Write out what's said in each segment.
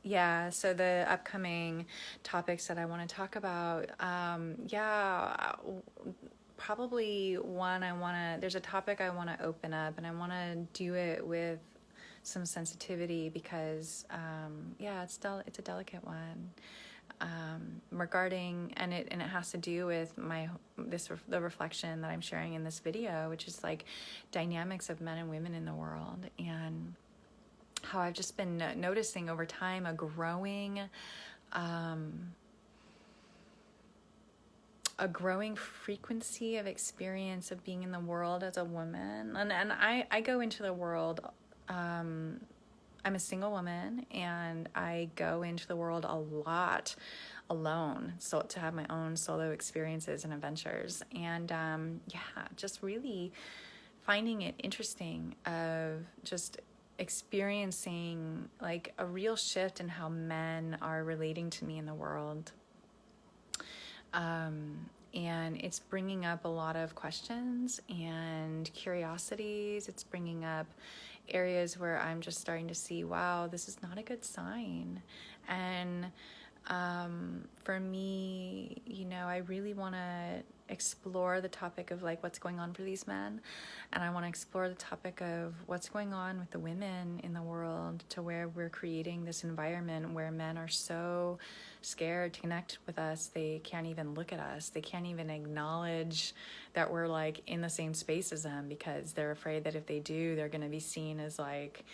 Yeah, so the upcoming topics that I want to talk about, probably one there's a topic I want to open up, and I want to do it with some sensitivity because, it's a delicate one. Regarding, and it has to do with the reflection that I'm sharing in this video, which is like dynamics of men and women in the world, and how I've just been noticing over time a growing frequency of experience of being in the world as a woman. And I go into the world, I'm a single woman, and I go into the world a lot alone, so to have my own solo experiences and adventures. And just really finding it interesting of just experiencing like a real shift in how men are relating to me in the world. And it's bringing up a lot of questions and curiosities. It's bringing up areas where I'm just starting to see, wow, this is not a good sign. And for me, I really want to explore the topic of like what's going on for these men, and I want to explore the topic of what's going on with the women in the world, to where we're creating this environment where men are so scared to connect with us, they can't even look at us, they can't even acknowledge that we're like in the same space as them, because they're afraid that if they do, they're going to be seen as like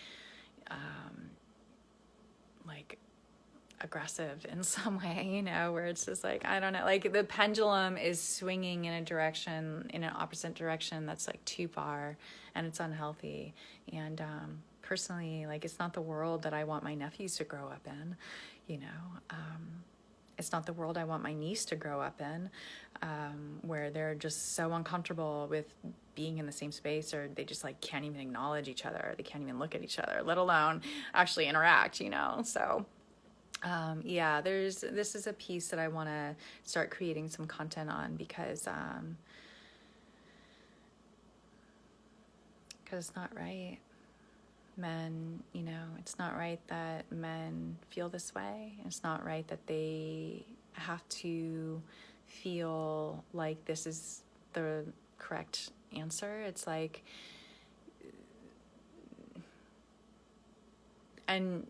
aggressive in some way, where it's just like, I don't know, like the pendulum is swinging in an opposite direction that's like too far, and it's unhealthy. And personally, like, it's not the world that I want my nephews to grow up in, it's not the world I want my niece to grow up in, where they're just so uncomfortable with being in the same space, or they just like can't even acknowledge each other, they can't even look at each other, let alone actually interact, so this is a piece that I want to start creating some content on, because it's not right. Men, it's not right that men feel this way. It's not right that they have to feel like this is the correct answer. It's like, and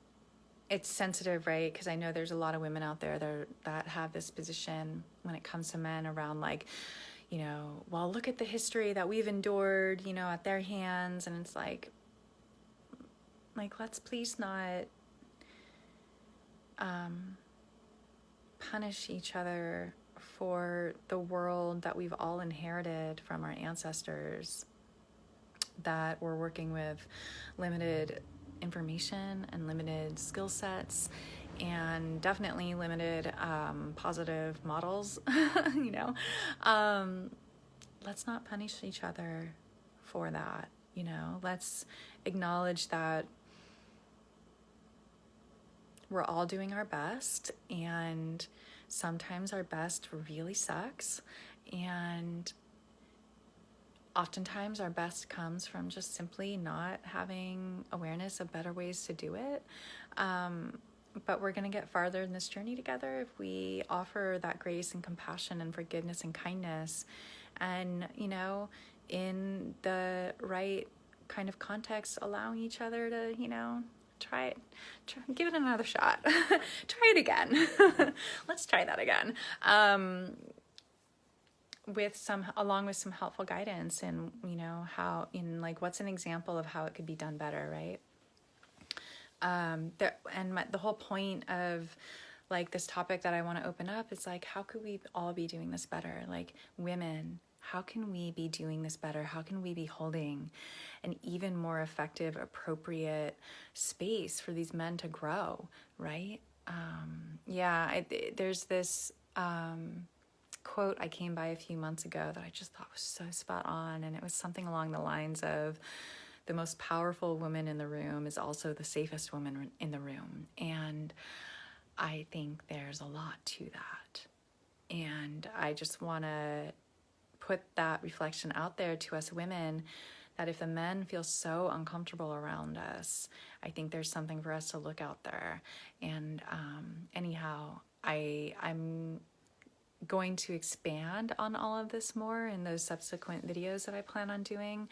it's sensitive, right? Because I know there's a lot of women out there that have this position when it comes to men around like, well, look at the history that we've endured, at their hands. And it's like, let's please not punish each other for the world that we've all inherited from our ancestors, that we're working with limited information and limited skill sets, and definitely limited positive models. Let's not punish each other for that. Let's acknowledge that we're all doing our best, and sometimes our best really sucks, and oftentimes our best comes from just simply not having awareness of better ways to do it. But we're going to get farther in this journey together if we offer that grace and compassion and forgiveness and kindness, and, in the right kind of context, allowing each other to, give it another shot. Try it again. Let's try that again. Along with some helpful guidance, and how, what's an example of how it could be done better, right? The whole point of like this topic that I want to open up is like, how could we all be doing this better? Like, women, how can we be doing this better? How can we be holding an even more effective, appropriate space for these men to grow, right? There's this quote I came by a few months ago that I just thought was so spot on, and it was something along the lines of, the most powerful woman in the room is also the safest woman in the room. And I think there's a lot to that. And I just want to put that reflection out there to us women, that if the men feel so uncomfortable around us, I think there's something for us to look out there. And anyhow, I'm going to expand on all of this more in those subsequent videos that I plan on doing.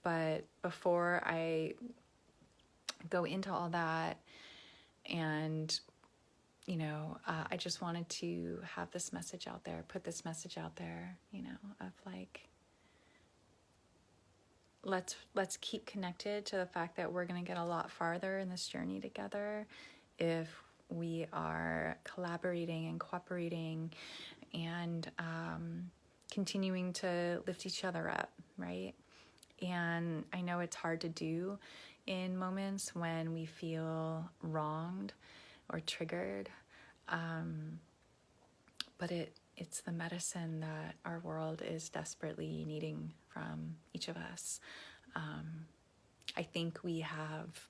But before I go into all that, and I just wanted to have this message out there, put this message out there, of like, let's keep connected to the fact that we're going to get a lot farther in this journey together if we are collaborating and cooperating and continuing to lift each other up, right? And I know it's hard to do in moments when we feel wronged or triggered, but it's the medicine that our world is desperately needing from each of us. I think we have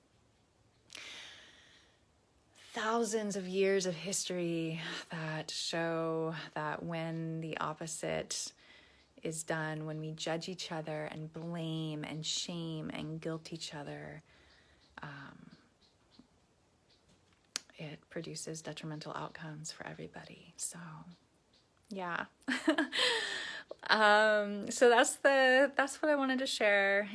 thousands of years of history that show that when the opposite is done, when we judge each other and blame and shame and guilt each other, it produces detrimental outcomes for everybody. So yeah. So that's what I wanted to share.